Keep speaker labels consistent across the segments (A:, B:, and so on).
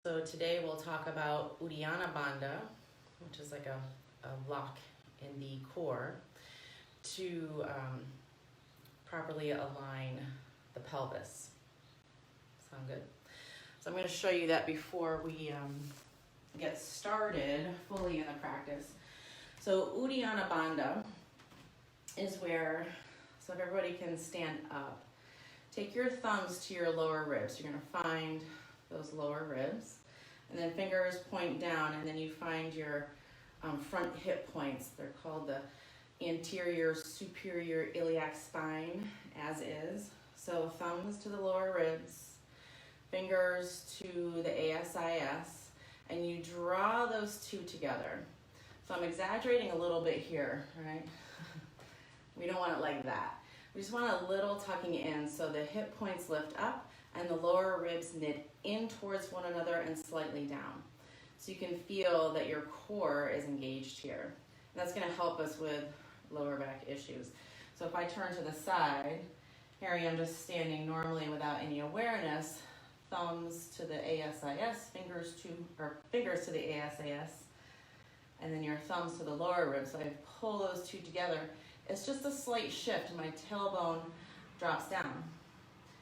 A: So today we'll talk about Uddiyana Bandha, which is like a lock in the core to properly align the pelvis. Sound good? So I'm going to show you that before we get started fully in the practice. So Uddiyana Bandha is where, so if everybody can stand up, take your thumbs to your lower ribs. You're going to find those lower ribs, and then fingers point down, and then you find your front hip points. They're called the anterior superior iliac spine, as is. So thumbs to the lower ribs, fingers to the ASIS, and you draw those two together. So I'm exaggerating a little bit here, right? We don't want it like that. We just want a little tucking in so the hip points lift up and the lower ribs knit in towards one another and slightly down. So you can feel that your core is engaged here. And that's going to help us with lower back issues. So if I turn to the side, here I am just standing normally without any awareness, thumbs to the ASIS, fingers to the ASIS, and then your thumbs to the lower ribs. So I pull those two together. It's just a slight shift. My tailbone drops down.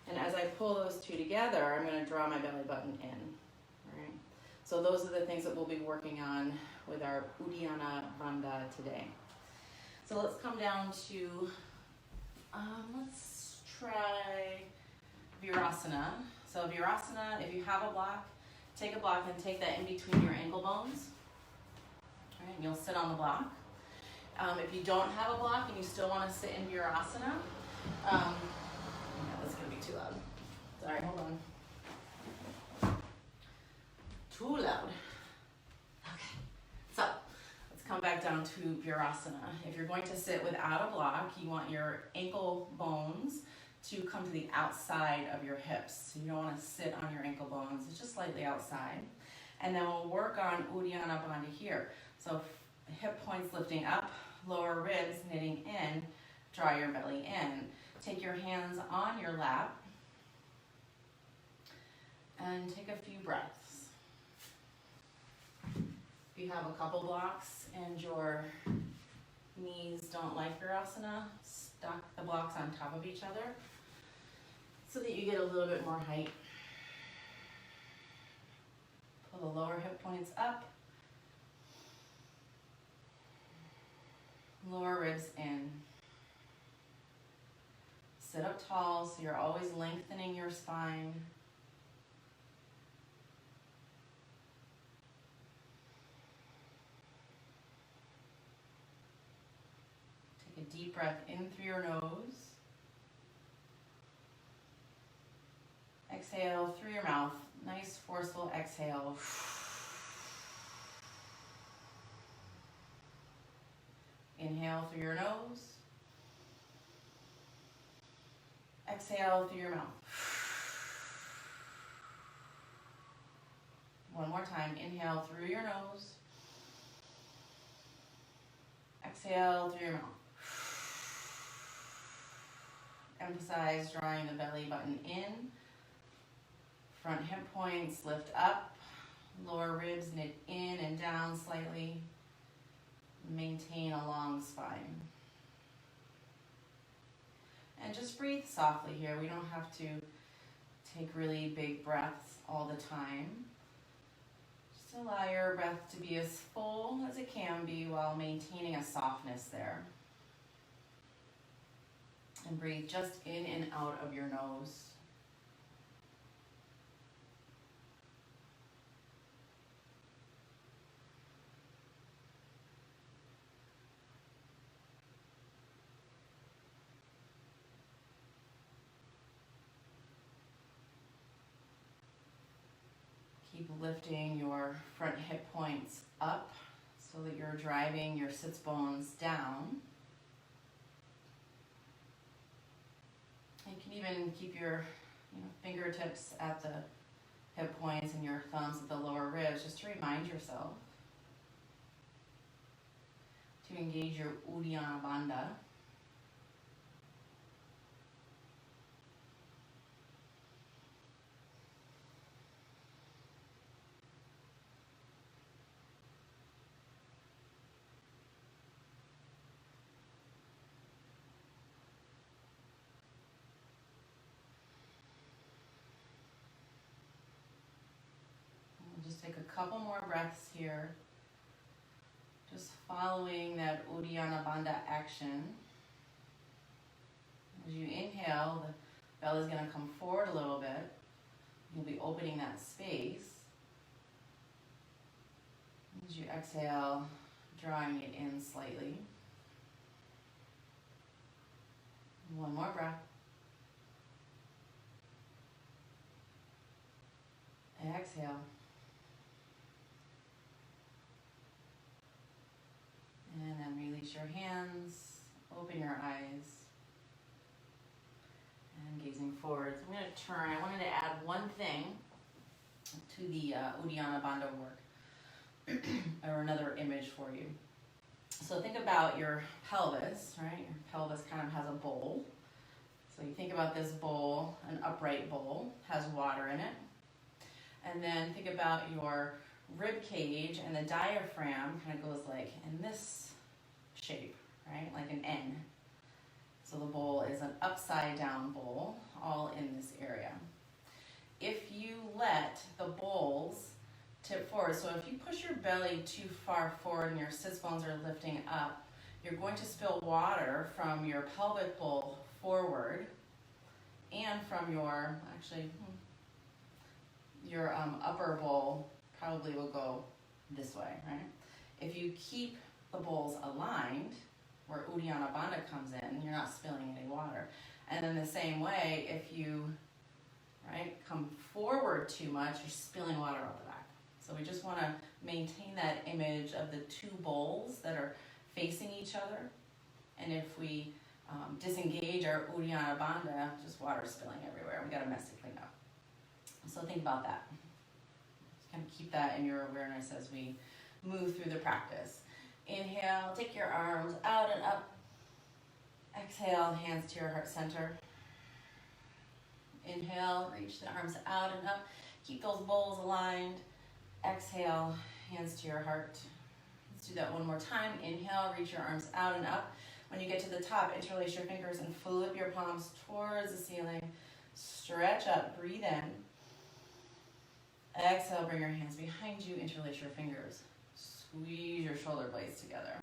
A: And as I pull those two together, I'm going to draw my belly button in. Right? So those are the things that we'll be working on with our Uddiyana Bandha today. So let's come down to, let's try Virasana. So Virasana, if you have a block, take a block and take that in between your ankle bones. Right? And you'll sit on the block. If you don't have a block and you still want to sit in Virasana, that's going to be too loud. Sorry, hold on. Too loud. Okay, so let's come back down to Virasana. If you're going to sit without a block, you want your ankle bones to come to the outside of your hips. So you don't want to sit on your ankle bones, it's just slightly outside. And then we'll work on Uddiyana Bandha here. So hip points lifting up, lower ribs knitting in, draw your belly in. Take your hands on your lap and take a few breaths. If you have a couple blocks and your knees don't like Virasana, stack the blocks on top of each other so that you get a little bit more height. Pull the lower hip points up, lower ribs in. Sit up tall so you're always lengthening your spine. Take a deep breath in through your nose. Exhale through your mouth. Nice forceful exhale. Inhale through your nose. Exhale through your mouth. One more time. Inhale through your nose. Exhale through your mouth. Emphasize drawing the belly button in. Front hip points lift up. Lower ribs knit in and down slightly. Maintain a long spine. And just breathe softly here. We don't have to take really big breaths all the time. Just allow your breath to be as full as it can be while maintaining a softness there. And breathe just in and out of your nose. Keep lifting your front hip points up so that you're driving your sits bones down. You can even keep your fingertips at the hip points and your thumbs at the lower ribs just to remind yourself to engage your Uddiyana Bandha. couple more breaths here. Just following that Uddiyana Bandha action. As you inhale, the belly is going to come forward a little bit. You'll be opening that space. As you exhale, drawing it in slightly. One more breath. Exhale. And then release your hands, open your eyes, and gazing forward. So I'm going to turn. I wanted to add one thing to the Uddiyana Bandha work, or another image for you. So think about your pelvis, right? Your pelvis kind of has a bowl. So you think about this bowl, an upright bowl, has water in it. And then think about your rib cage, and the diaphragm kind of goes like in this shape, right? Like an N. So the bowl is an upside down bowl, all in this area. If you let the bowls tip forward, so if you push your belly too far forward and your sits bones are lifting up, you're going to spill water from your pelvic bowl forward and from your, your upper bowl probably will go this way, right? If you keep the bowls aligned, where Uddiyana Bandha comes in, you're not spilling any water. And in the same way, if you come forward too much, you're spilling water out the back. So we just want to maintain that image of the two bowls that are facing each other. And if we disengage our Uddiyana Bandha, just water spilling everywhere. We got a mess to clean up. So think about that. Just kind of keep that in your awareness as we move through the practice. Inhale, take your arms out and up. Exhale, hands to your heart center. Inhale, reach the arms out and up. Keep those bowls aligned. Exhale, hands to your heart. Let's do that one more time. Inhale, reach your arms out and up. When you get to the top, interlace your fingers and flip your palms towards the ceiling. Stretch up, breathe in. Exhale, bring your hands behind you, interlace your fingers. Squeeze your shoulder blades together.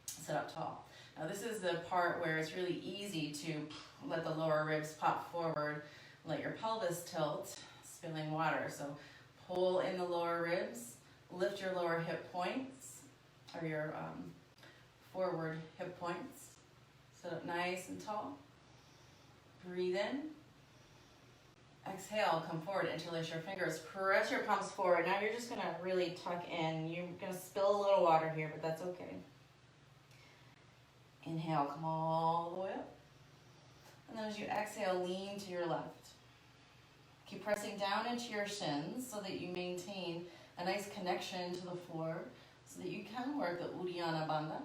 A: Sit up tall. Now this is the part where it's really easy to let the lower ribs pop forward, let your pelvis tilt, spilling water. So pull in the lower ribs, lift your lower hip points, or your forward hip points. Sit up nice and tall. Breathe in. Exhale, come forward, interlace your fingers, press your palms forward. Now you're just going to really tuck in. You're going to spill a little water here, but that's okay. Inhale, come all the way up. And then as you exhale, lean to your left. Keep pressing down into your shins so that you maintain a nice connection to the floor so that you can work the Uddiyana Bandha.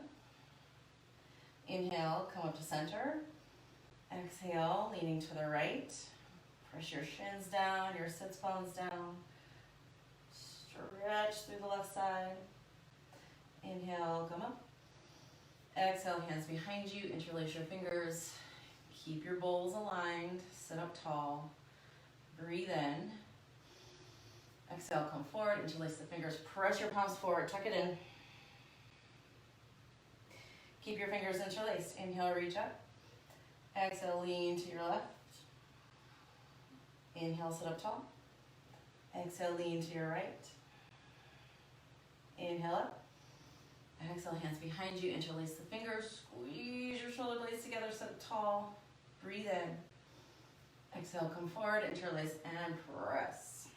A: Inhale, come up to center. Exhale, leaning to the right. Press your shins down, your sits bones down. Stretch through the left side. Inhale, come up. Exhale, hands behind you, interlace your fingers. Keep your bowls aligned, sit up tall. Breathe in. Exhale, come forward, interlace the fingers, press your palms forward, tuck it in. Keep your fingers interlaced. Inhale, reach up. Exhale, lean to your left. Inhale, sit up tall. Exhale, lean to your right. Inhale up. Exhale, hands behind you, interlace the fingers, squeeze your shoulder blades together, sit up tall. Breathe in. Exhale, come forward, interlace, and press.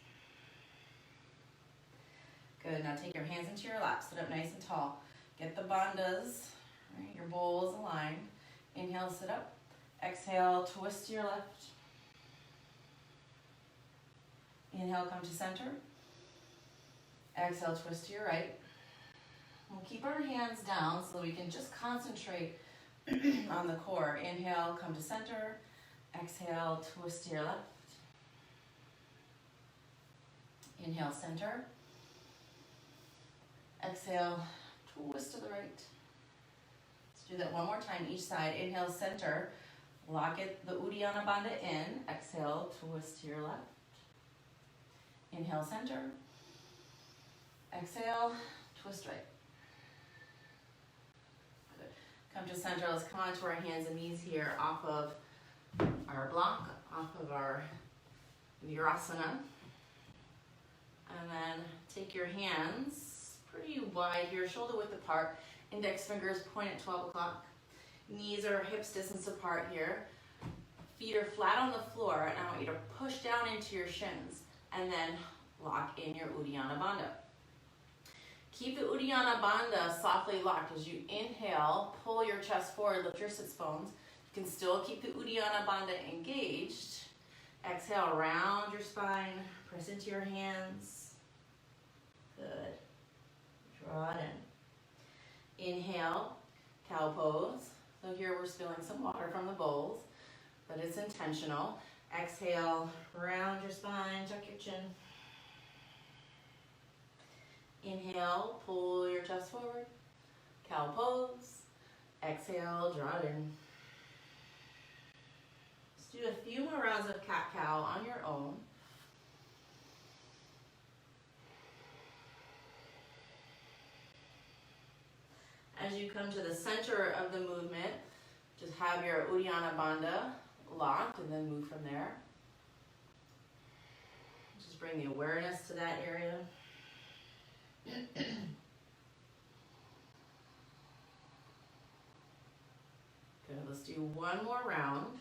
A: Good, now take your hands into your lap, sit up nice and tall. Get the bandhas, right, your bowls aligned. Inhale, sit up. Exhale, twist to your left. Inhale, come to center. Exhale, twist to your right. We'll keep our hands down so we can just concentrate on the core. Inhale, come to center. Exhale, twist to your left. Inhale, center. Exhale, twist to the right. Let's do that one more time each side. Inhale, center. Lock it, the Uddiyana Bandha in. Exhale, twist to your left. Inhale, center. Exhale, twist right. Good. Come to center. Let's come onto our hands and knees here off of our block, off of our Virasana. And then take your hands pretty wide here, shoulder width apart. Index fingers point at 12 o'clock. Knees are hips distance apart here. Feet are flat on the floor, and I want you to push down into your shins and then lock in your Uddiyana Bandha. Keep the Uddiyana Bandha softly locked. As you inhale, pull your chest forward, lift your sits bones. You can still keep the Uddiyana Bandha engaged. Exhale, round your spine, press into your hands. Good. Draw it in. Inhale, cow pose. So here we're spilling some water from the bowls, but it's intentional. Exhale, round your spine, tuck your chin. Inhale, pull your chest forward, cow pose. Exhale, draw it in. Let's do a few more rounds of cat-cow on your own. As you come to the center of the movement, just have your Uddiyana Bandha locked and then move from there. Just bring the awareness to that area. Good, let's do one more round.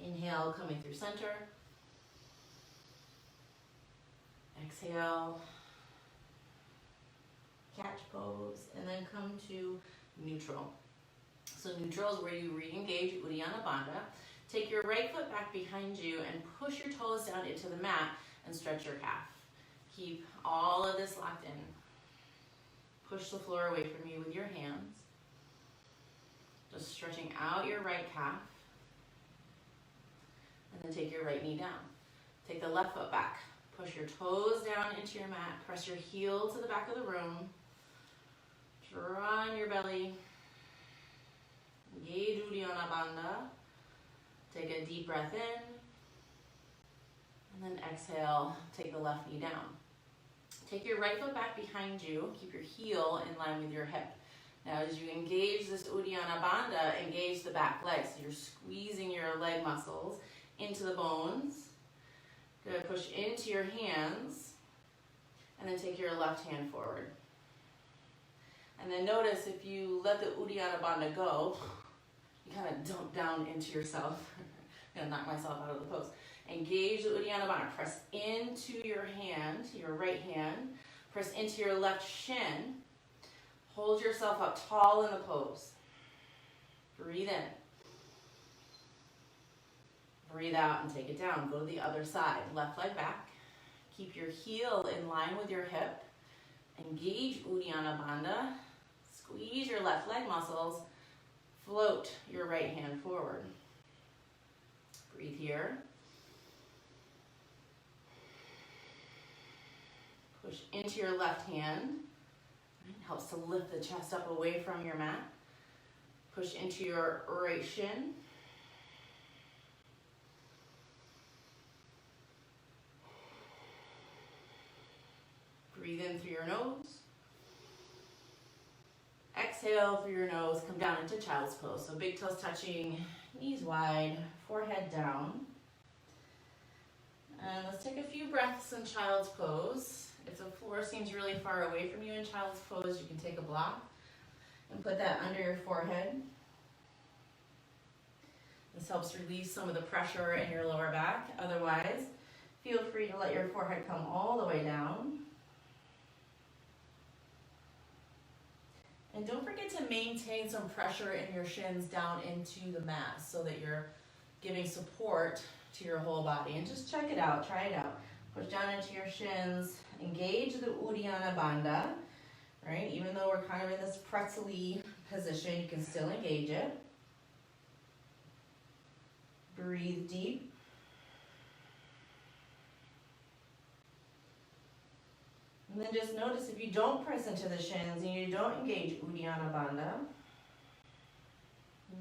A: Inhale, coming through center. Exhale. Catch pose, and then come to neutral. So neutral is where you re-engage Uddiyana Bandha. Take your right foot back behind you and push your toes down into the mat and stretch your calf. Keep all of this locked in. Push the floor away from you with your hands. Just stretching out your right calf. And then take your right knee down. Take the left foot back. Push your toes down into your mat. Press your heel to the back of the room. Draw in your belly. Engage Uddiyana Bandha. Take a deep breath in. And then exhale, take the left knee down. Take your right foot back behind you. Keep your heel in line with your hip. Now as you engage this Uddiyana Bandha, engage the back leg. So you're squeezing your leg muscles into the bones. Good, push into your hands. And then take your left hand forward. And then notice if you let the Uddiyana Bandha go, you kind of dump down into yourself. I'm going to knock myself out of the pose. Engage the Uddiyana Bandha. Press into your hand, your right hand. Press into your left shin. Hold yourself up tall in the pose. Breathe in. Breathe out and take it down. Go to the other side. Left leg back. Keep your heel in line with your hip. Engage Uddiyana Bandha. Squeeze your left leg muscles. Float your right hand forward. Breathe here. Push into your left hand. It helps to lift the chest up away from your mat. Push into your right shin. Breathe in through your nose. Exhale through your nose. Come down into child's pose. So big toes touching, knees wide, forehead down. And let's take a few breaths in child's pose. If the floor seems really far away from you in child's pose, you can take a block and put that under your forehead. This helps release some of the pressure in your lower back. Otherwise, feel free to let your forehead come all the way down. And don't forget to maintain some pressure in your shins down into the mat so that you're giving support to your whole body. And just check it out, try it out. Push down into your shins, engage the Uddiyana Bandha, right? Even though we're kind of in this pretzel-y position, you can still engage it. Breathe deep. And then just notice if you don't press into the shins and you don't engage Uddiyana Bandha,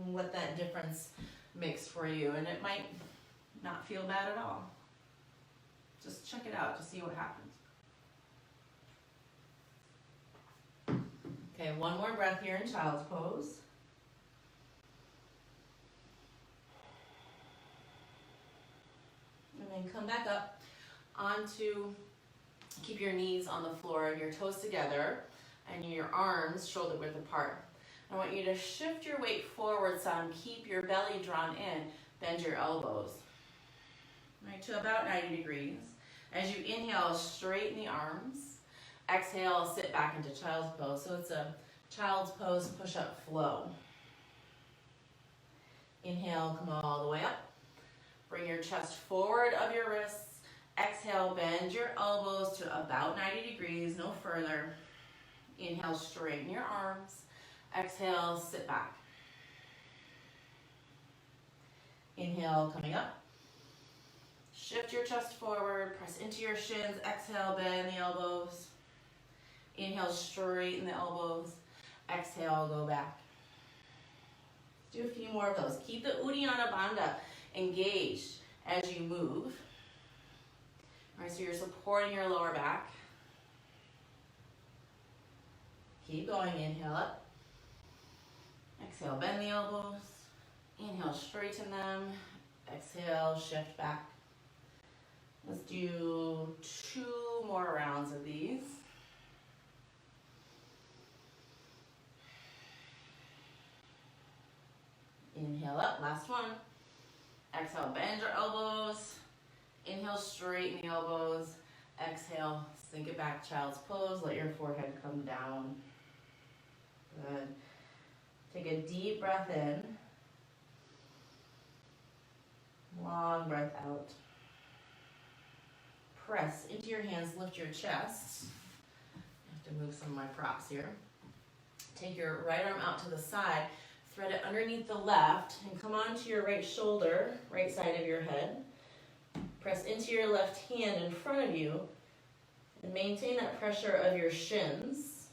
A: what that difference makes for you. And it might not feel bad at all. Just check it out to see what happens. Okay, one more breath here in child's pose. And then come back up onto, keep your knees on the floor and your toes together and your arms shoulder width apart. I want you to shift your weight forward some, keep your belly drawn in, bend your elbows. Right, to about 90 degrees. As you inhale, straighten the arms. Exhale, sit back into child's pose. So it's a child's pose push-up flow. Inhale, come all the way up. Bring your chest forward of your wrists. Exhale, bend your elbows to about 90 degrees, no further. Inhale, straighten your arms. Exhale, sit back. Inhale, coming up. Shift your chest forward, press into your shins. Exhale, bend the elbows. Inhale, straighten the elbows. Exhale, go back. Do a few more of those. Keep the Uddiyana Bandha engaged as you move. All right, so you're supporting your lower back. Keep going, inhale up. Exhale, bend the elbows. Inhale, straighten them. Exhale, shift back. Let's do 2 more rounds of these. Inhale up, last one. Exhale, bend your elbows. Inhale, straighten the elbows. Exhale, sink it back, child's pose. Let your forehead come down. Good. Take a deep breath in. Long breath out. Press into your hands, lift your chest. I have to move some of my props here. Take your right arm out to the side, thread it underneath the left, and come onto your right shoulder, right side of your head. Press into your left hand in front of you, and maintain that pressure of your shins.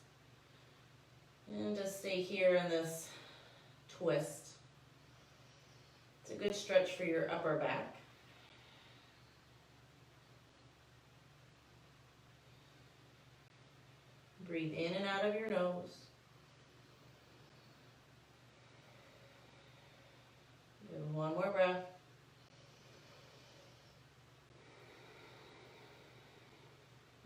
A: And just stay here in this twist. It's a good stretch for your upper back. Breathe in and out of your nose. Give one more breath.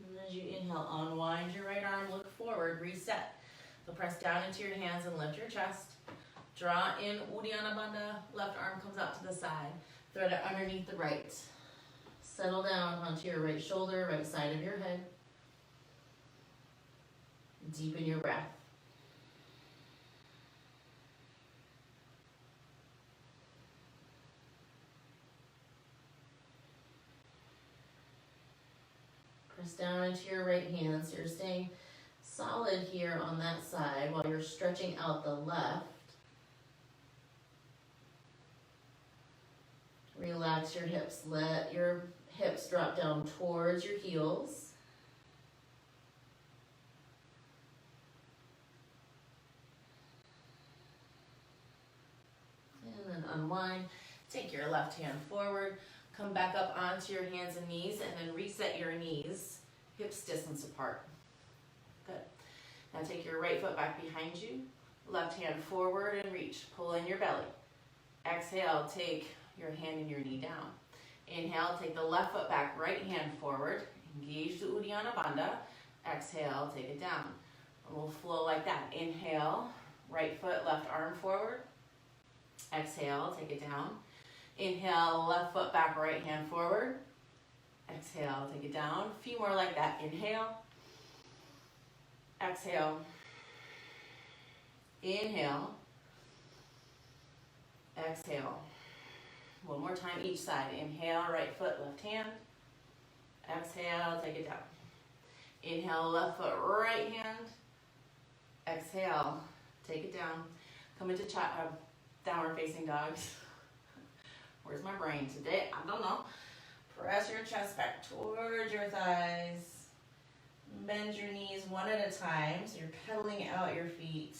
A: And as you inhale, unwind your right arm, look forward, reset. So press down into your hands and lift your chest. Draw in Uddiyana Bandha, left arm comes out to the side. Thread it underneath the right. Settle down onto your right shoulder, right side of your head. Deepen your breath. Press down into your right hand, so you're staying solid here on that side while you're stretching out the left. Relax your hips. Let your hips drop down towards your heels. And then unwind. Take your left hand forward. Come back up onto your hands and knees, and then reset your knees, hips distance apart. Good. Now take your right foot back behind you. Left hand forward and reach. Pull in your belly. Exhale, take your hand and your knee down. Inhale, take the left foot back, right hand forward. Engage the Uddiyana Bandha. Exhale, take it down. And we'll flow like that. Inhale, right foot, left arm forward. Exhale, take it down. Inhale, left foot back, right hand forward. Exhale, take it down. A few more like that. Inhale. Exhale. Inhale. Exhale. One more time each side. Inhale, right foot, left hand. Exhale, take it down. Inhale, left foot, right hand. Exhale, take it down. Come into downward facing dogs. Where's my brain today? I don't know. Press your chest back towards your thighs. Bend your knees one at a time, so you're pedaling out your feet.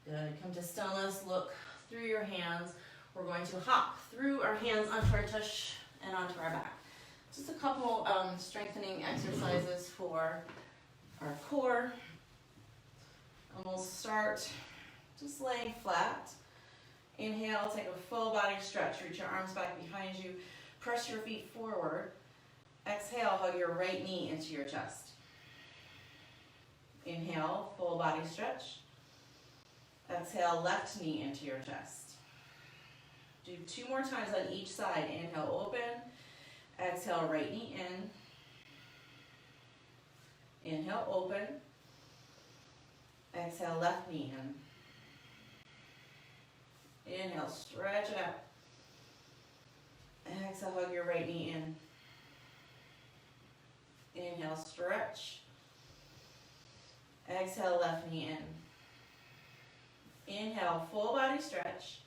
A: Good. Good. Come to stillness. Look through your hands. We're going to hop through our hands onto our tush and onto our back. Just a couple strengthening exercises for our core. And we'll start just laying flat. Inhale, take a full body stretch. Reach your arms back behind you. Press your feet forward. Exhale, hug your right knee into your chest. Inhale, full body stretch. Exhale, left knee into your chest. Do 2 more times on each side. Inhale, open. Exhale, right knee in. Inhale, open. Exhale, left knee in. Inhale, stretch it out. Exhale, hug your right knee in. Inhale, stretch. Exhale, left knee in. Inhale, full body stretch.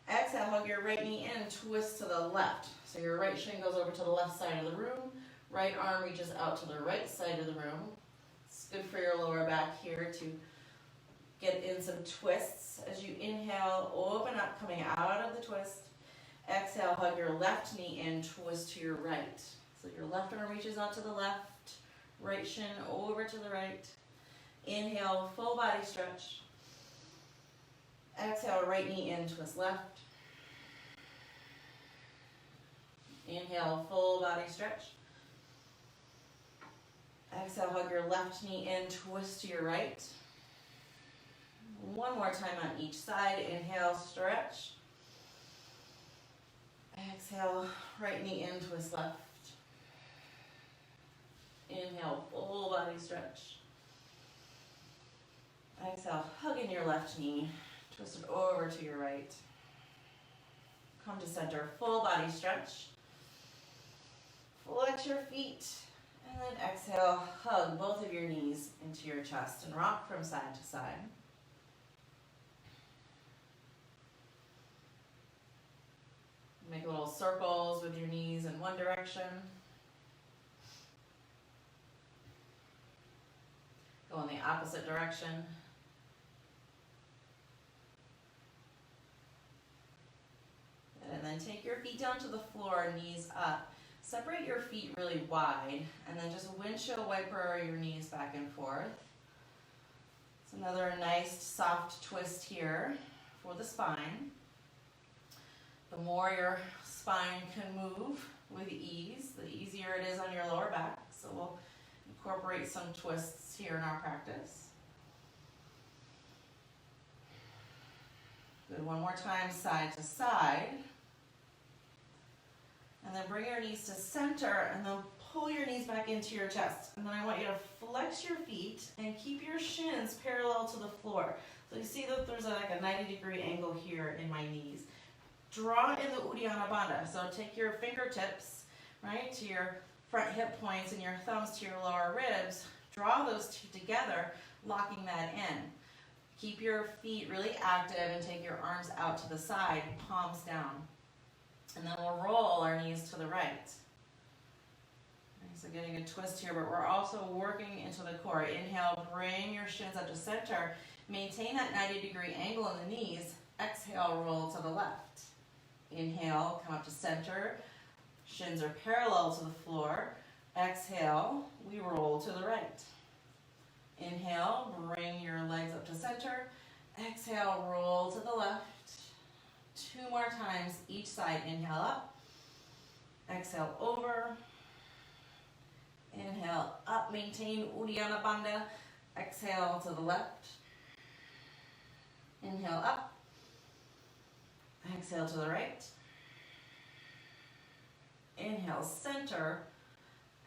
A: Exhale, hug your right knee in, twist to the left. So your right shin goes over to the left side of the room. Right arm reaches out to the right side of the room. It's good for your lower back here to get in some twists. As you inhale, open up, coming out of the twist. Exhale, hug your left knee in, twist to your right. So your left arm reaches out to the left, right shin over to the right. Inhale, full body stretch. Exhale, right knee in, twist left. Inhale, full body stretch. Exhale, hug your left knee in, twist to your right. One more time on each side. Inhale, stretch. Exhale, right knee in, twist left. Inhale, full body stretch. Exhale, hug in your left knee, twist it over to your right. Come to center, full body stretch. Flex your feet, and then exhale, hug both of your knees into your chest and rock from side to side. Make little circles with your knees in one direction. Go in the opposite direction. And then take your feet down to the floor, knees up. Separate your feet really wide, and then just windshield wiper your knees back and forth. It's another nice soft twist here for the spine. The more your spine can move with ease, the easier it is on your lower back. So we'll incorporate some twists here in our practice. Good, one more time, side to side. And then bring your knees to center and then pull your knees back into your chest. And then I want you to flex your feet and keep your shins parallel to the floor. So you see that there's like a 90-degree angle here in my knees. Draw in the Uddiyana Bandha. So take your fingertips, right, to your front hip points and your thumbs to your lower ribs. Draw those two together, locking that in. Keep your feet really active and take your arms out to the side, palms down. And then we'll roll our knees to the right. So getting a twist here, but we're also working into the core. Inhale, bring your shins up to center. Maintain that 90-degree angle in the knees. Exhale, roll to the left. Inhale, come up to center. Shins are parallel to the floor. Exhale, we roll to the right. Inhale, bring your legs up to center. Exhale, roll to the left. 2 more times each side. Inhale up. Exhale over. Inhale up. Maintain Uddiyana Bandha. Exhale to the left. Inhale up. Exhale to the right. Inhale, center.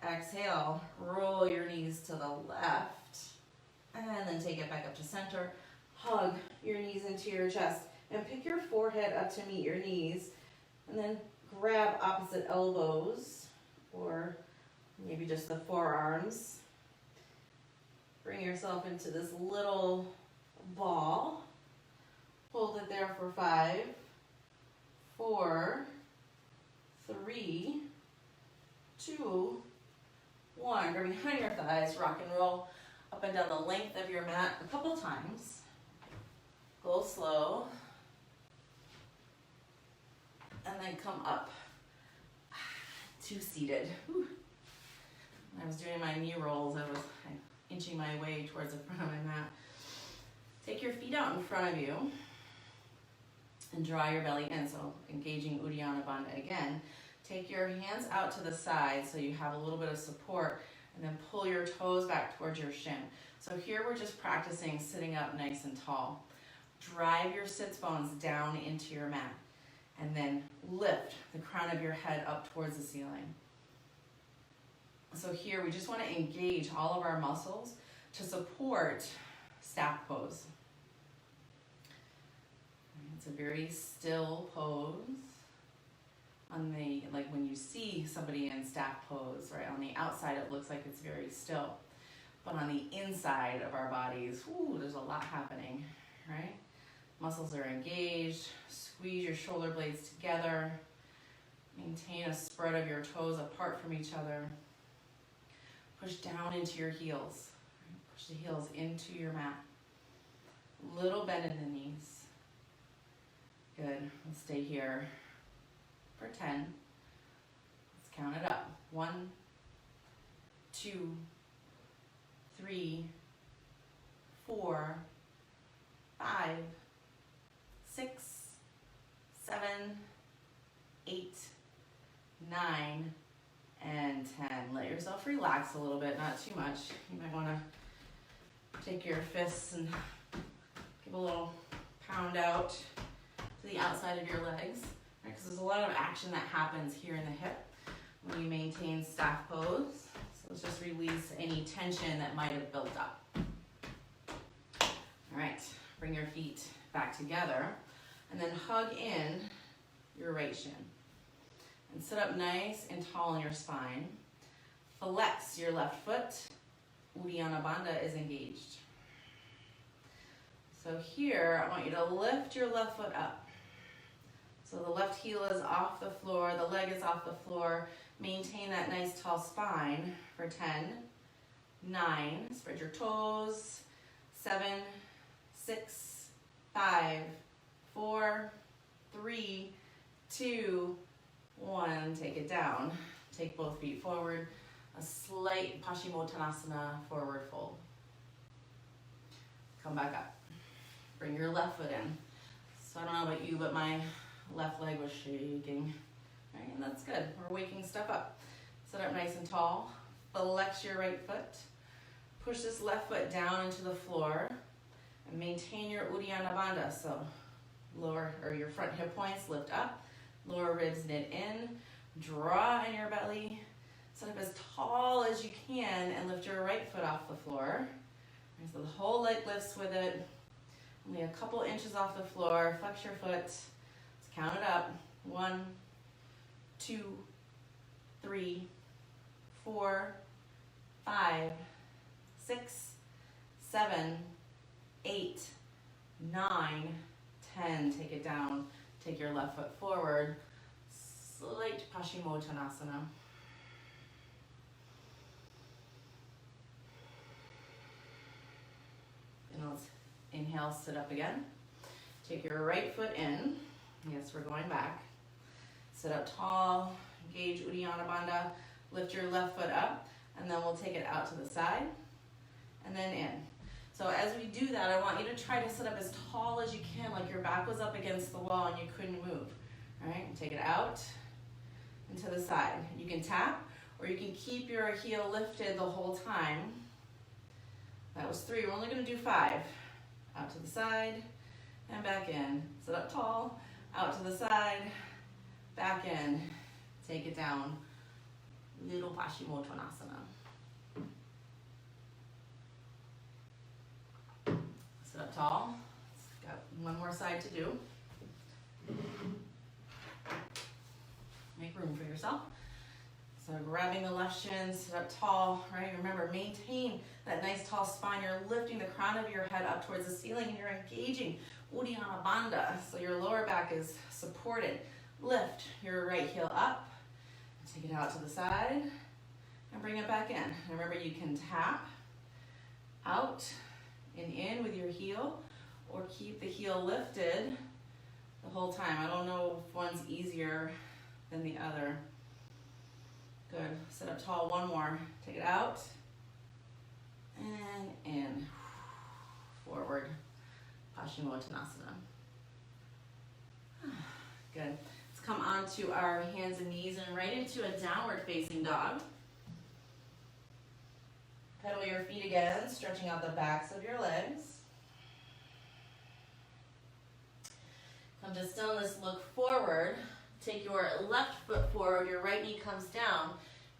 A: Exhale, roll your knees to the left. And then take it back up to center. Hug your knees into your chest. And pick your forehead up to meet your knees. And then grab opposite elbows, or maybe just the forearms. Bring yourself into this little ball. Hold it there for 5, 4, 3, 2, 1. Grab behind your thighs, rock and roll up and down the length of your mat a couple times. Go slow. And then come up to seated. Whew. When I was doing my knee rolls, I was inching my way towards the front of my mat. Take your feet out in front of you and draw your belly in. So engaging Uddiyana Bandha again. Take your hands out to the side so you have a little bit of support, and then pull your toes back towards your shin. So here we're just practicing sitting up nice and tall. Drive your sits bones down into your mat, and then lift the crown of your head up towards the ceiling. So here we just want to engage all of our muscles to support staff pose. It's a very still pose. Like when you see somebody in staff pose, right, on the outside it looks like it's very still. But on the inside of our bodies, there's a lot happening, right? Muscles are engaged. Squeeze your shoulder blades together. Maintain a spread of your toes apart from each other. Push down into your heels. Push the heels into your mat. Little bend in the knees. Good. Let's stay here for 10. Let's count it up. 1, 2, 3, 4, 5, 6, 7, 8, 9, and 10. Let yourself relax a little bit, not too much. You might want to take your fists and give a little pound out to the outside of your legs, right? Because there's a lot of action that happens here in the hip when you maintain staff pose. So let's just release any tension that might have built up. All right, bring your feet back together, and then hug in your right shin. And sit up nice and tall in your spine. Flex your left foot. Uddiyana Bandha is engaged. So here, I want you to lift your left foot up. So the left heel is off the floor, the leg is off the floor. Maintain that nice tall spine for 10, 9, spread your toes, 7, 6, 5, 4, 3, 2, 1, take it down. Take both feet forward. A slight Paschimottanasana forward fold. Come back up. Bring your left foot in. So I don't know about you, but my left leg was shaking. All right, and that's good. We're waking stuff up. Sit up nice and tall. Flex your right foot. Push this left foot down into the floor. And maintain your Uddiyana Bandha. So lower, or your front hip points lift up. Lower ribs knit in, draw in your belly, sit up as tall as you can, and lift your right foot off the floor. So the whole leg lifts with it. Only a couple inches off the floor. Flex your foot. Let's count it up. 1, 2, 3, 4, 5, 6, 7, 8, 9, 10. Take it down. Take your left foot forward. Slight Paschimottanasana. And let's inhale, sit up again. Take your right foot in. Yes, we're going back. Sit up tall. Engage Uddiyana Bandha. Lift your left foot up. And then we'll take it out to the side. And then in. So as we do that, I want you to try to sit up as tall as you can, like your back was up against the wall and you couldn't move. All right, take it out and to the side. You can tap, or you can keep your heel lifted the whole time. That was 3. We're only going to do 5. Out to the side and back in. Sit up tall, out to the side, back in. Take it down. Little Paschimottanasana. Sit up tall. Got one more side to do. Make room for yourself. So grabbing the left shin, sit up tall, right? Remember, maintain that nice tall spine. You're lifting the crown of your head up towards the ceiling, and you're engaging Uddiyana Bandha. So your lower back is supported. Lift your right heel up. Take it out to the side and bring it back in. And remember, you can tap out and in with your heel, or keep the heel lifted the whole time. I don't know if one's easier than the other. Good. Sit up tall. One more. Take it out. And in. Forward. Paschimottanasana. Good. Let's come onto our hands and knees and right into a downward facing dog. Pedal your feet again, stretching out the backs of your legs. Come to stillness, look forward. Take your left foot forward, your right knee comes down.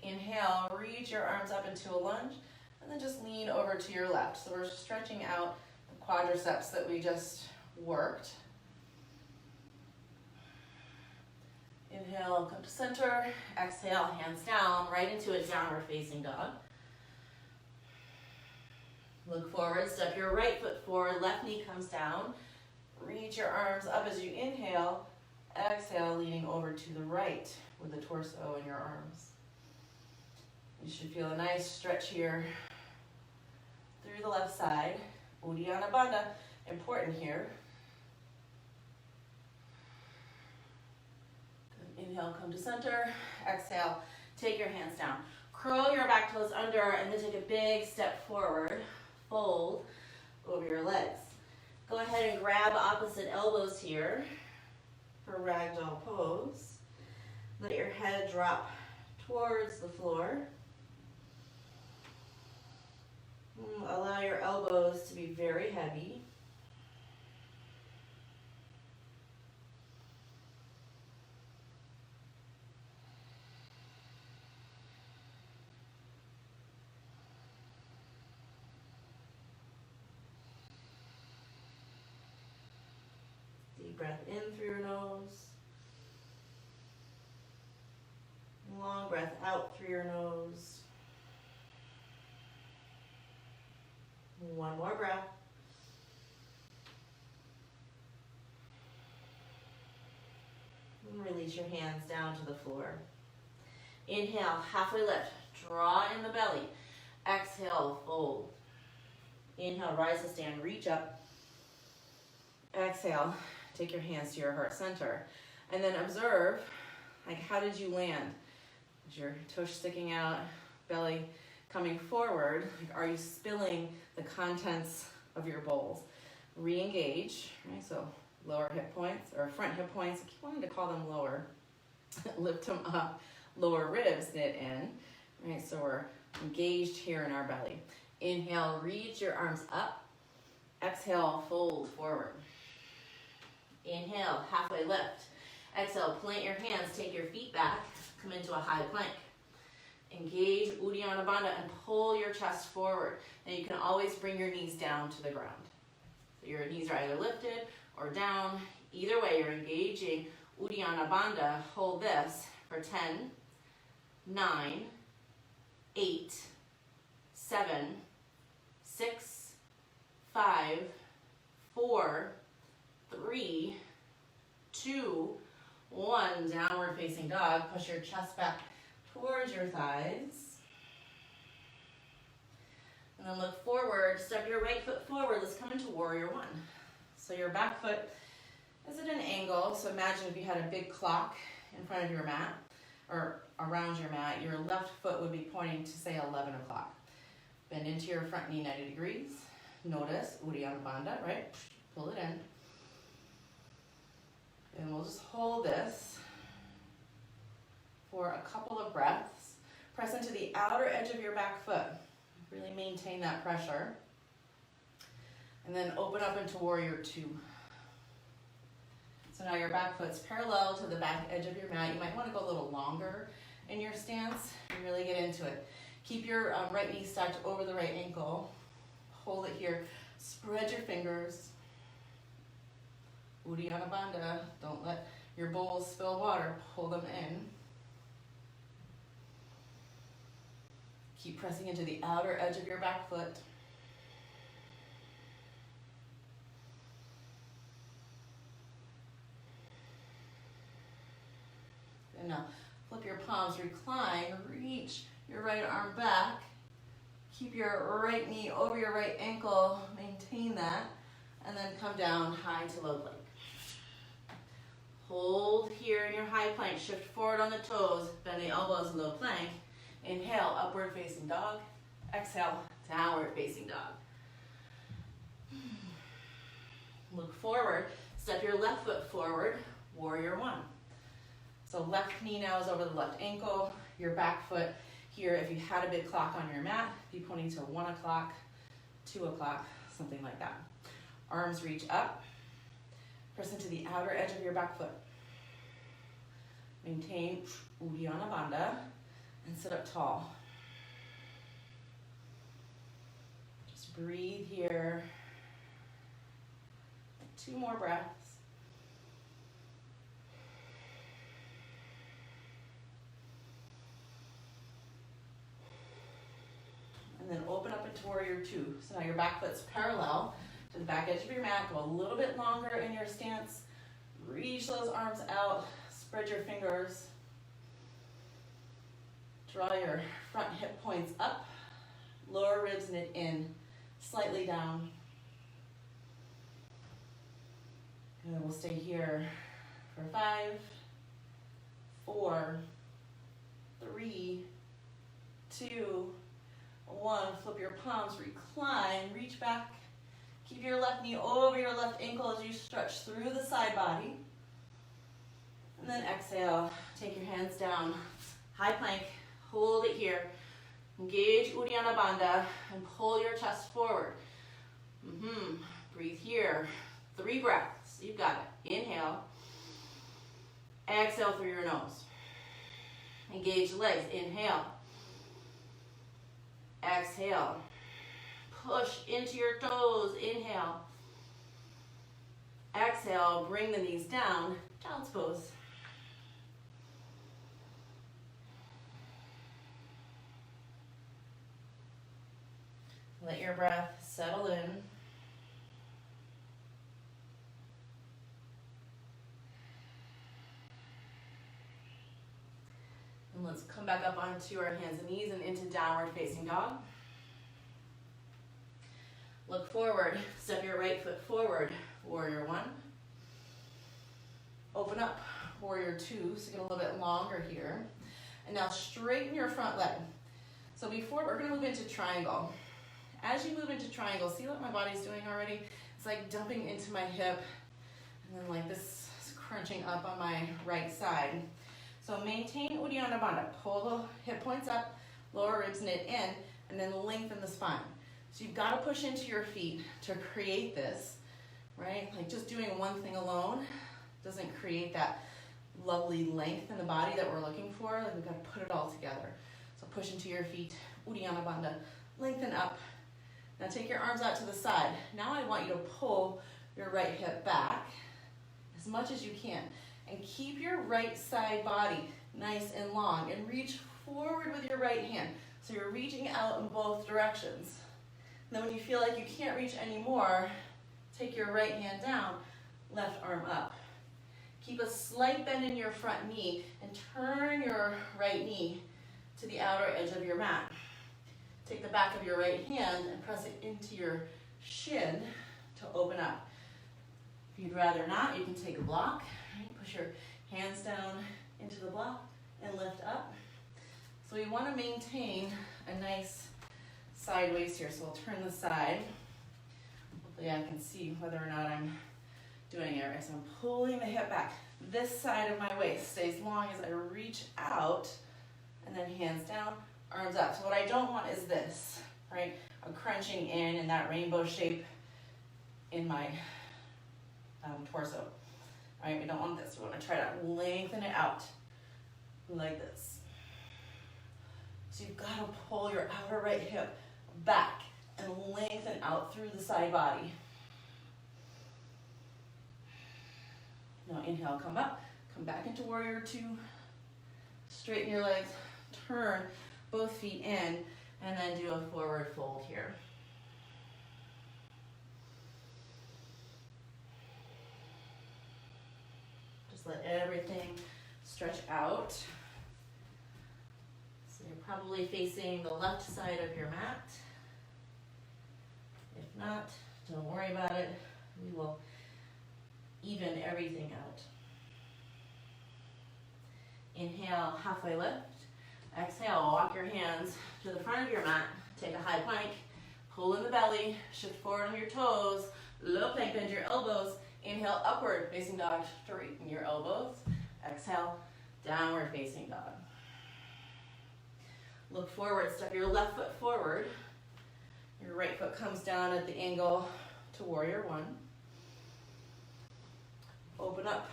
A: Inhale, reach your arms up into a lunge, and then just lean over to your left. So we're stretching out the quadriceps that we just worked. Inhale, come to center. Exhale, hands down, right into a downward facing dog. Look forward, step your right foot forward, left knee comes down. Reach your arms up as you inhale. Exhale, leaning over to the right with the torso and your arms. You should feel a nice stretch here through the left side. Uddiyana Bandha, important here. Good. Inhale, come to center. Exhale, take your hands down. Curl your back toes under and then take a big step forward. Fold over your legs. Go ahead and grab opposite elbows here for ragdoll pose. Let your head drop towards the floor. Allow your elbows to be very heavy. Deep breath in through your nose. Long breath out through your nose. One more breath. And release your hands down to the floor. Inhale, halfway lift. Draw in the belly. Exhale, fold. Inhale, rise to stand, reach up. Exhale, take your hands to your heart center. And then observe, like, how did you land? Is your tush sticking out, belly coming forward? Like, are you spilling the contents of your bowls? Re-engage, right? So lower hip points, or front hip points. I keep wanting to call them lower. Lift them up. Lower ribs knit in, right? So we're engaged here in our belly. Inhale, reach your arms up. Exhale, fold forward. Inhale, halfway lift. Exhale, plant your hands, take your feet back, come into a high plank. Engage Uddiyana Bandha and pull your chest forward. And you can always bring your knees down to the ground. So your knees are either lifted or down. Either way, you're engaging Uddiyana Bandha. Hold this for 10, 9, 8, 7, 6, 5, 4, 3, 2, 1. Downward facing dog. Push your chest back towards your thighs. And then look forward. Step your right foot forward. Let's come into warrior one. So your back foot is at an angle. So imagine if you had a big clock in front of your mat or around your mat, your left foot would be pointing to, say, 11 o'clock. Bend into your front knee 90 degrees. Notice Uddiyana Bandha, right? Pull it in. And we'll just hold this for a couple of breaths. Press into the outer edge of your back foot. Really maintain that pressure. And then open up into warrior two. So now your back foot's parallel to the back edge of your mat. You might want to go a little longer in your stance and really get into it. Keep your right knee stacked over the right ankle. Hold it here. Spread your fingers. Uddiyana Bandha. Don't let your bowls spill water. Pull them in. Keep pressing into the outer edge of your back foot. And now flip your palms, recline, reach your right arm back. Keep your right knee over your right ankle, maintain that. and then come down high to low plank. Hold here in your high plank, shift forward on the toes, bend the elbows, low plank. Inhale, upward facing dog. Exhale, downward facing dog. Look forward, step your left foot forward, warrior one. So left knee now is over the left ankle, your back foot here, if you had a big clock on your mat, be pointing to 1 o'clock, 2 o'clock, something like that. Arms reach up, press into the outer edge of your back foot. Maintain Uddiyana Bandha and sit up tall. Just breathe here. 2 more breaths. And then open up into warrior two. So now your back foot's parallel to the back edge of your mat. Go a little bit longer in your stance. Reach those arms out. Spread your fingers. Draw your front hip points up. Lower ribs knit in, slightly down. And then we'll stay here for 5, 4, 3, 2, 1. Flip your palms, recline, reach back. Keep your left knee over your left ankle as you stretch through the side body. And then exhale, take your hands down, high plank, hold it here. Engage Uddiyana Bandha and pull your chest forward. Breathe here. 3 breaths. You've got it. Inhale. Exhale through your nose. Engage the legs. Inhale. Exhale. Push into your toes. Inhale. Exhale. Bring the knees down. Child's pose. Let your breath settle in. And let's come back up onto our hands and knees and into downward facing dog. Look forward, step your right foot forward, warrior one. Open up, warrior two, so get a little bit longer here. And now straighten your front leg. So before, we're gonna move into triangle. As you move into triangle, see what my body's doing already? It's like dumping into my hip, and then like this is crunching up on my right side. So maintain Uddiyana Bandha. Pull the hip points up, lower ribs knit in, and then lengthen the spine. So you've got to push into your feet to create this, right? Like just doing one thing alone doesn't create that lovely length in the body that we're looking for. Like we've got to put it all together. So push into your feet, Uddiyana Bandha, lengthen up. Now take your arms out to the side. Now I want you to pull your right hip back as much as you can. And keep your right side body nice and long. And reach forward with your right hand. So you're reaching out in both directions. And then when you feel like you can't reach anymore, take your right hand down, left arm up. Keep a slight bend in your front knee and turn your right knee to the outer edge of your mat. Take the back of your right hand and press it into your shin to open up. If you'd rather not, you can take a block. Push your hands down into the block and lift up. So we want to maintain a nice sideways here. So I'll turn the side. Hopefully I can see whether or not I'm doing it right. So I'm pulling the hip back. This side of my waist stays long as I reach out, and then hands down, arms up. So what I don't want is this, right? I'm crunching in that rainbow shape in my torso. All right, we don't want this. We want to try to lengthen it out like this. So you've got to pull your outer right hip back and lengthen out through the side body. Now inhale, come up, come back into warrior two. Straighten your legs, turn both feet in, and then do a forward fold here. Just let everything stretch out. So you're probably facing the left side of your mat. If not, don't worry about it. We will even everything out. Inhale, halfway lift. Exhale, walk your hands to the front of your mat. Take a high plank, pull in the belly, shift forward on your toes, low plank, bend your elbows. Inhale, upward facing dog, straighten your elbows. Exhale, downward facing dog. Look forward, step your left foot forward. Your right foot comes down at the angle to warrior one. Open up,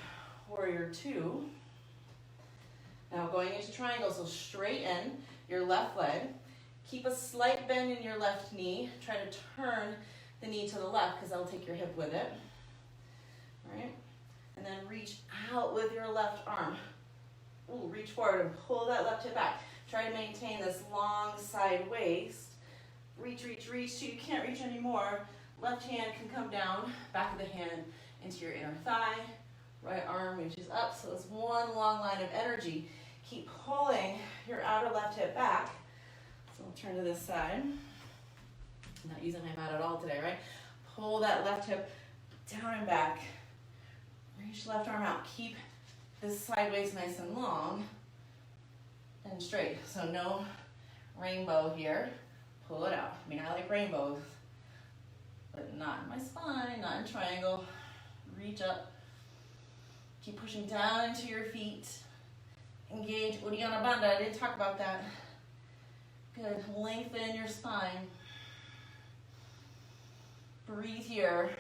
A: warrior two. Now going into triangle, so straighten your left leg. Keep a slight bend in your left knee. Try to turn the knee to the left because that'll take your hip with it. All right? And then reach out with your left arm. Ooh, reach forward and pull that left hip back. Try to maintain this long side waist. Reach, reach, reach till you can't reach anymore. Left hand can come down, back of the hand into your inner thigh. Right arm reaches up, so it's one long line of energy. Keep pulling your outer left hip back. So I'll turn to this side. I'm not using my mat at all today, right? Pull that left hip down and back. Reach left arm out. Keep this sideways nice and long and straight. So no rainbow here. Pull it out. I mean, I like rainbows, but not in my spine, not in triangle. Reach up. Keep pushing down into your feet. Engage Uddiyana Bandha. I didn't talk about that. Good. Lengthen your spine. Breathe here.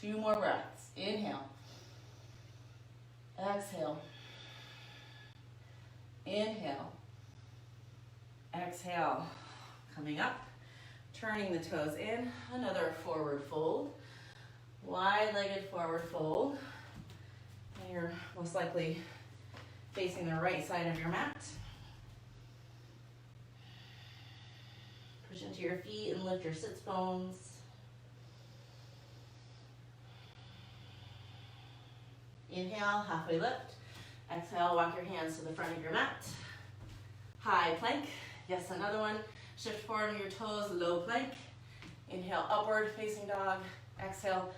A: 2 more breaths. Inhale. Exhale. Inhale. Exhale. Coming up. Turning the toes in. Another forward fold. Wide-legged forward fold. And you're most likely facing the right side of your mat. Push into your feet and lift your sits bones. Inhale, halfway lift. Exhale, walk your hands to the front of your mat. High plank. Yes, another one. Shift forward on your toes, low plank. Inhale, upward facing dog. Exhale,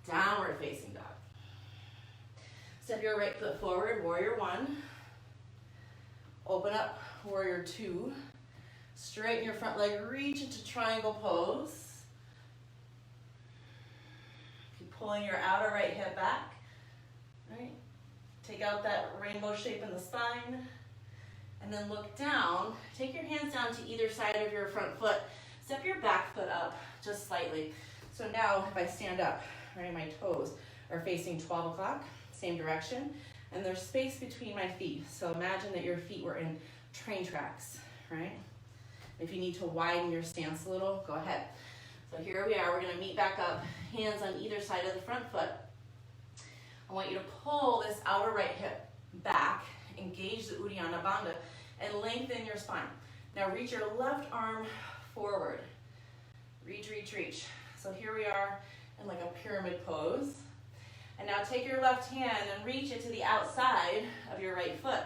A: downward facing dog. Step your right foot forward, warrior one. Open up, warrior two. Straighten your front leg, reach into triangle pose. Keep pulling your outer right hip back. Right? Take out that rainbow shape in the spine. And then look down. Take your hands down to either side of your front foot. Step your back foot up just slightly. So now if I stand up, right, my toes are facing 12 o'clock, same direction, and there's space between my feet. So imagine that your feet were in train tracks, right? If you need to widen your stance a little, go ahead. So here we are, we're gonna meet back up, hands on either side of the front foot. I want you to pull this outer right hip back, engage the Uddiyana Bandha, and lengthen your spine. Now reach your left arm forward. Reach, reach, reach. So here we are in like a pyramid pose. And now take your left hand and reach it to the outside of your right foot.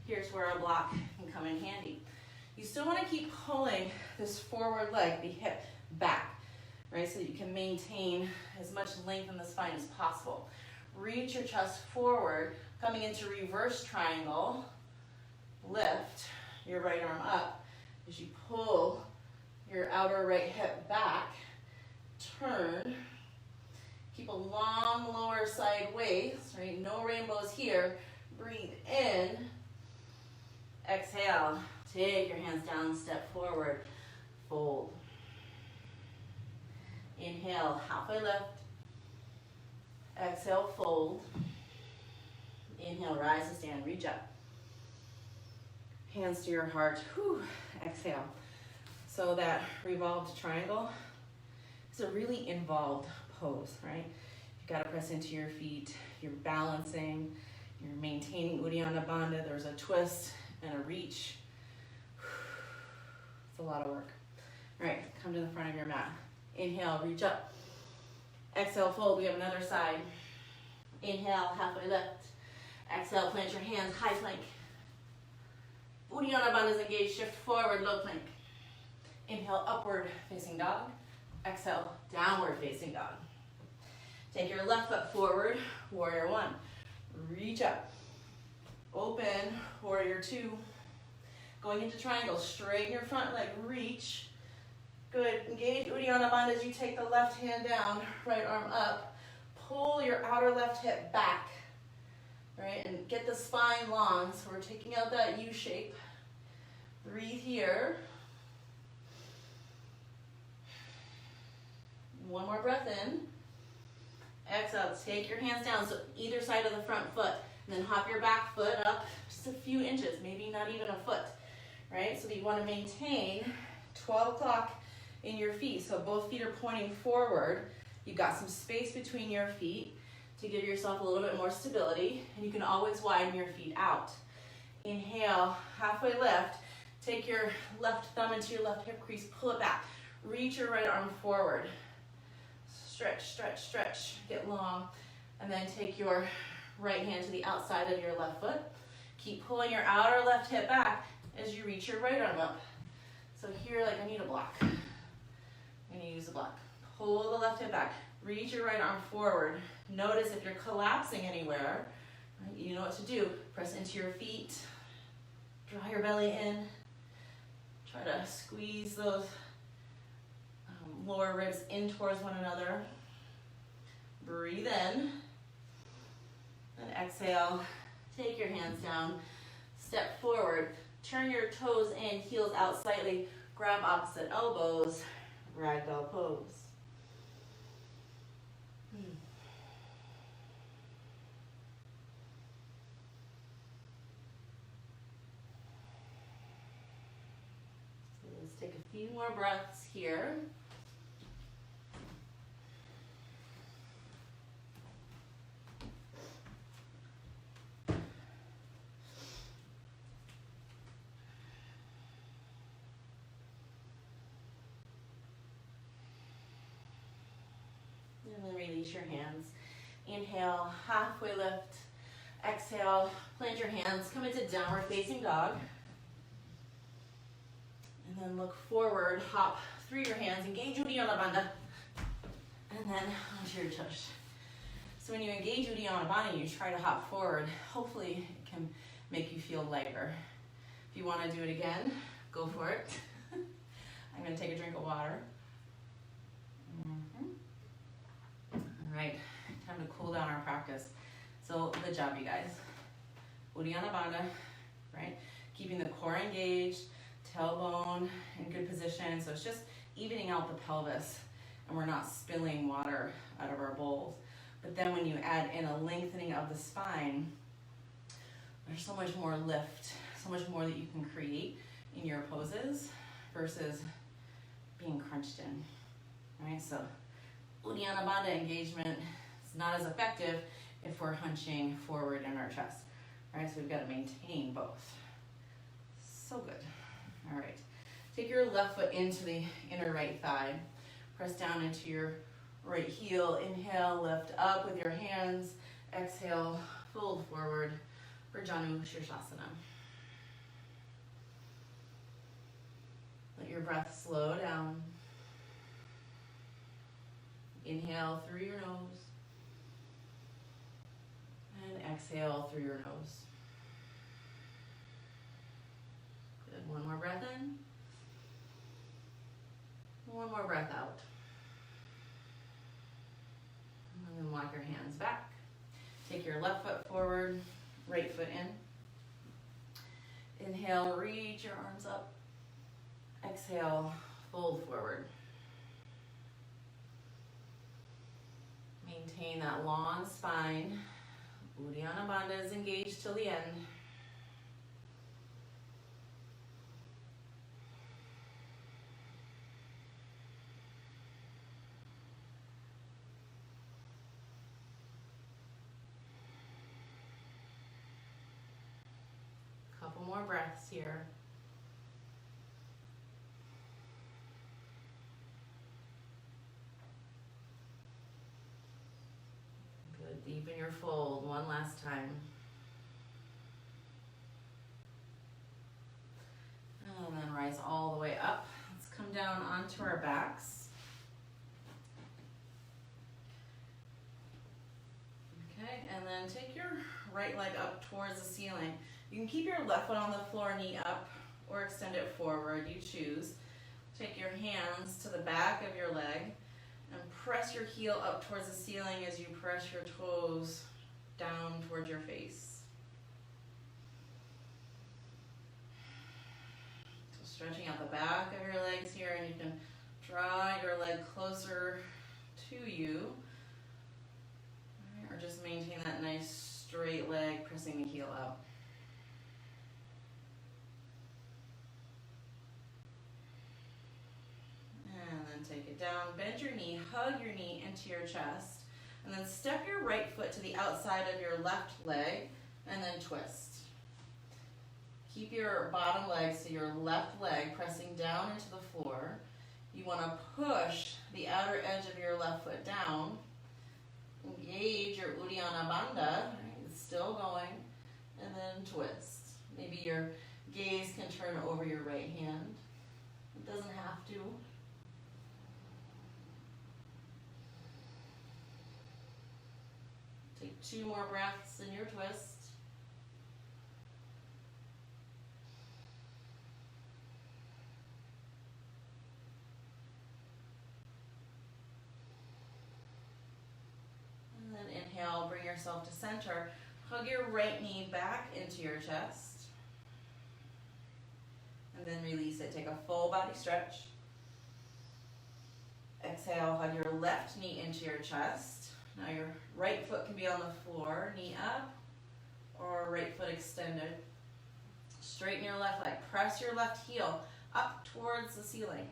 A: Here's where a block can come in handy. You still want to keep pulling this forward leg, the hip, back, right? So that you can maintain as much length in the spine as possible. Reach your chest forward, coming into reverse triangle. Lift your right arm up as you pull your outer right hip back. Turn. Keep a long lower side waist, right? No rainbows here. Breathe in. Exhale. Take your hands down, step forward. Fold. Inhale, halfway lift. Exhale, fold. Inhale, rise to stand, reach up. Hands to your heart. Whew. Exhale. So that revolved triangle is a really involved pose, right? You've got to press into your feet. You're balancing. You're maintaining Uddiyana Bandha. There's a twist and a reach. It's a lot of work. All right, come to the front of your mat. Inhale, reach up. Exhale, fold. We have another side. Inhale, halfway lift. Exhale, plant your hands, high plank. Uddiyana Bandha is engaged. Shift forward, low plank. Inhale, upward facing dog. Exhale, downward facing dog. Take your left foot forward, warrior one. Reach up. Open, warrior two. Going into triangle, straighten your front leg, reach. Good, engage Uddiyana Bandha as you take the left hand down, right arm up. Pull your outer left hip back, right? And get the spine long, so we're taking out that U shape. Breathe here. One more breath in. Exhale, take your hands down, so either side of the front foot. And then hop your back foot up just a few inches, maybe not even a foot, right? So you want to maintain 12 o'clock in your feet. So both feet are pointing forward. You've got some space between your feet to give yourself a little bit more stability. And you can always widen your feet out. Inhale, halfway lift. Take your left thumb into your left hip crease, pull it back. Reach your right arm forward. Stretch, stretch, stretch, get long. And then take your right hand to the outside of your left foot. Keep pulling your outer left hip back as you reach your right arm up. So here, like I need a block. I'm gonna use a block. Pull the left hip back. Reach your right arm forward. Notice if you're collapsing anywhere, right, you know what to do. Press into your feet. Draw your belly in. Try to squeeze those lower ribs in towards one another. Breathe in. And exhale. Take your hands down. Step forward. Turn your toes in, heels out slightly. Grab opposite elbows. Ragdoll pose. So let's take a few more breaths here. And then release your hands. Inhale, halfway lift. Exhale, plant your hands, come into downward facing dog. And then look forward, hop through your hands, engage Uddiyana Bandha. And then onto your tush. So when you engage Uddiyana Bandha, you try to hop forward. Hopefully it can make you feel lighter. If you want to do it again, go for it. I'm going to take a drink of water. All right, time to cool down our practice. So good job, you guys. Uddiyana Bandha, right? Keeping the core engaged, tailbone in good position. So it's just evening out the pelvis, and we're not spilling water out of our bowls. But then when you add in a lengthening of the spine, there's so much more lift, so much more that you can create in your poses versus being crunched in, right? So Uddiyana Bandha engagement is not as effective if we're hunching forward in our chest, right? So we've got to maintain both. So good. All right. Take your left foot into the inner right thigh. Press down into your right heel. Inhale, lift up with your hands. Exhale, fold forward for Janu Shirshasana. Let your breath slow down. Inhale through your nose. And exhale through your nose. Good. One more breath in. One more breath out. And then walk your hands back. Take your left foot forward, right foot in. Inhale, reach your arms up. Exhale, fold forward. Maintain that long spine. Uddiyana Bandha is engaged till the end. Couple more breaths here. Deepen your fold one last time. And then rise all the way up. Let's come down onto our backs. then take your right leg up towards the ceiling. You can keep your left foot on the floor, knee up, or extend it forward, you choose. Take your hands to the back of your leg and press your heel up towards the ceiling as you press your toes down towards your face. So stretching out the back of your legs here, and you can draw your leg closer to you. Or just maintain that nice straight leg, pressing the heel up. And then take it down, bend your knee, hug your knee into your chest, and then step your right foot to the outside of your left leg, and then twist. Keep your bottom leg, so your left leg pressing down into the floor. You want to push the outer edge of your left foot down. Engage your Uddiyana Bandha. It's still going. And then twist. Maybe your gaze can turn over your right hand. It doesn't have to. Take 2 more breaths in your twist. Inhale, bring yourself to center. Hug your right knee back into your chest. And then release it. Take a full body stretch. Exhale, hug your left knee into your chest. Now your right foot can be on the floor, knee up, or right foot extended. Straighten your left leg. Press your left heel up towards the ceiling.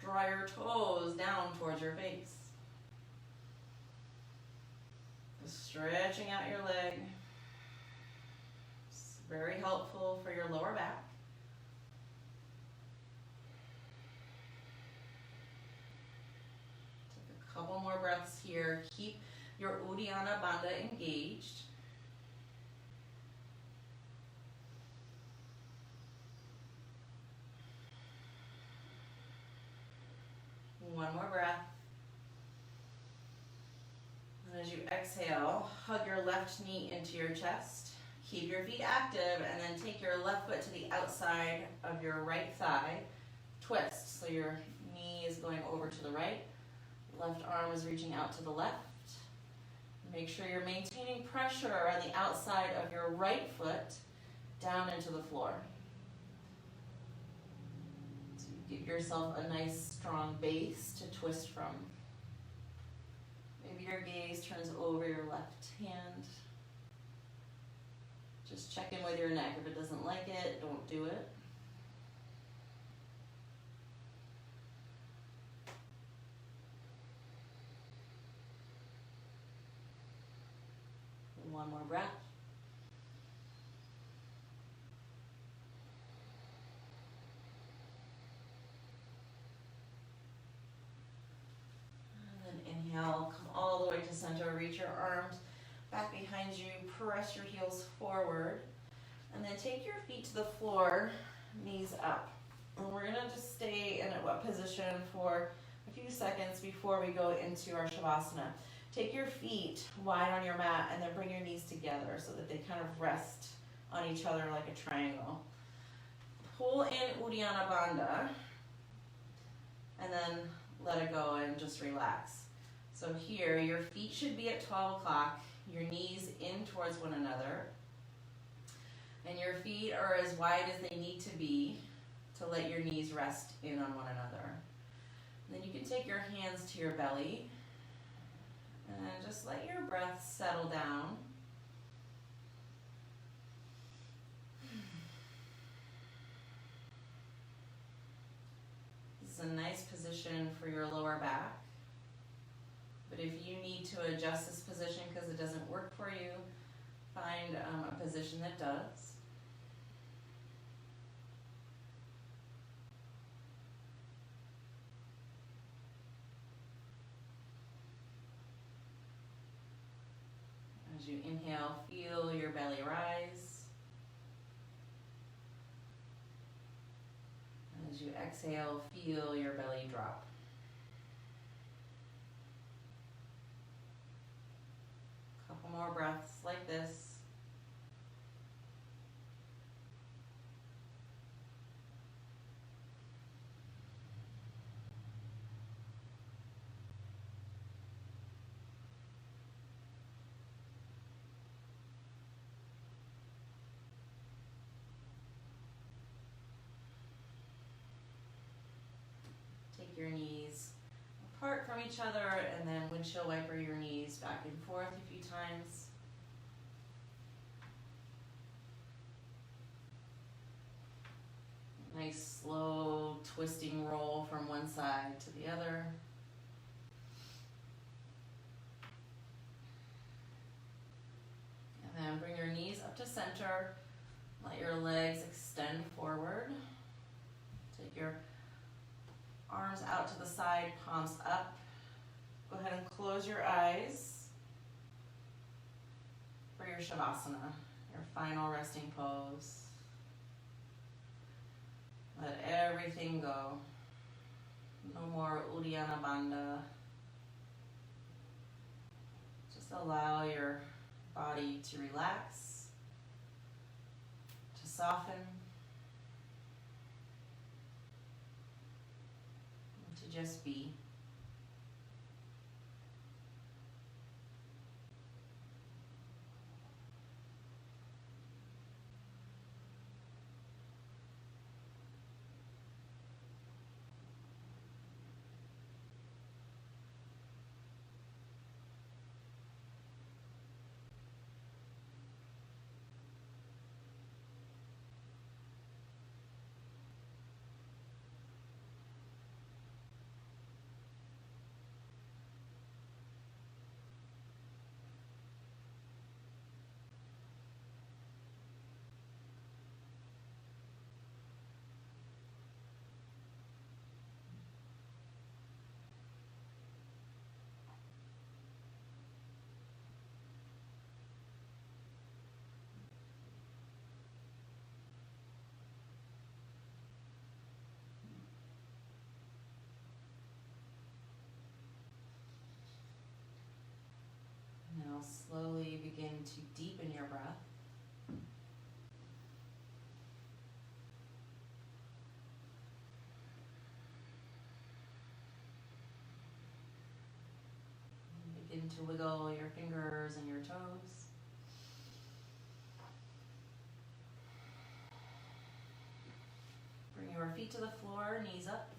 A: Draw your toes down towards your face. Stretching out your leg. It's very helpful for your lower back. Take a couple more breaths here. Keep your Uddiyana Bandha engaged. One more breath. As you exhale, hug your left knee into your chest. Keep your feet active, and then take your left foot to the outside of your right thigh. Twist, so your knee is going over to the right. Left arm is reaching out to the left. Make sure you're maintaining pressure on the outside of your right foot down into the floor. So you give yourself a nice strong base to twist from. Maybe your gaze turns over your left hand. Just check in with your neck. If it doesn't like it, don't do it. One more breath. Inhale, come all the way to center, reach your arms back behind you, press your heels forward, and then take your feet to the floor, knees up. And we're gonna just stay in a position for a few seconds before we go into our Shavasana. Take your feet wide on your mat and then bring your knees together so that they kind of rest on each other like a triangle. Pull in Uddiyana Bandha, and then let it go and just relax. So here, your feet should be at 12 o'clock, your knees in towards one another, and your feet are as wide as they need to be to let your knees rest in on one another. And then you can take your hands to your belly, and just let your breath settle down. This is a nice position for your lower back. But if you need to adjust this position because it doesn't work for you, find a position that does. As you inhale, feel your belly rise. As you exhale, feel your belly drop. More breaths. take your knees apart from each other, and then windshield wiper your knees back and forth a few times. Nice slow twisting roll from one side to the other. And then bring your knees up to center. Let your legs extend forward. Take your arms out to the side, palms up. Go ahead and close your eyes for your Shavasana, your final resting pose. Let everything go. No more Uddiyana Bandha. Just allow your body to relax, to soften, and to just be. Now slowly begin to deepen your breath. Begin to wiggle your fingers and your toes. Bring your feet to the floor, knees up.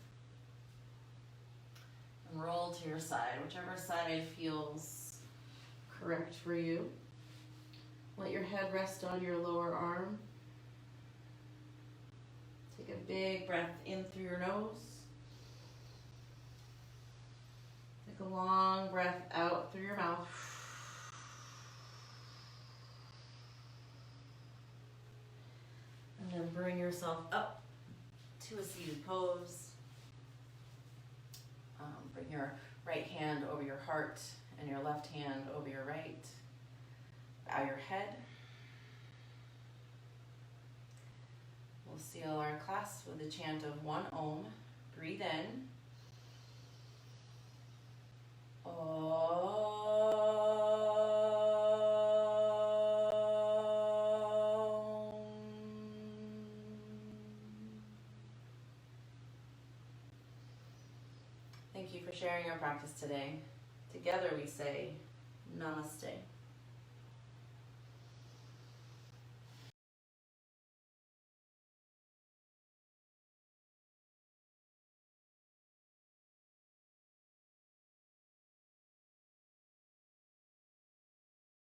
A: And roll to your side, whichever side feels correct for you. Let your head rest on your lower arm. Take a big breath in through your nose. Take a long breath out through your mouth. And then bring yourself up to a seated pose. Bring your right hand over your heart and your left hand over your right. Bow your head. We'll seal our class with a chant of one Om. Breathe in. Om. Thank you for sharing your practice today. Together we say Namaste.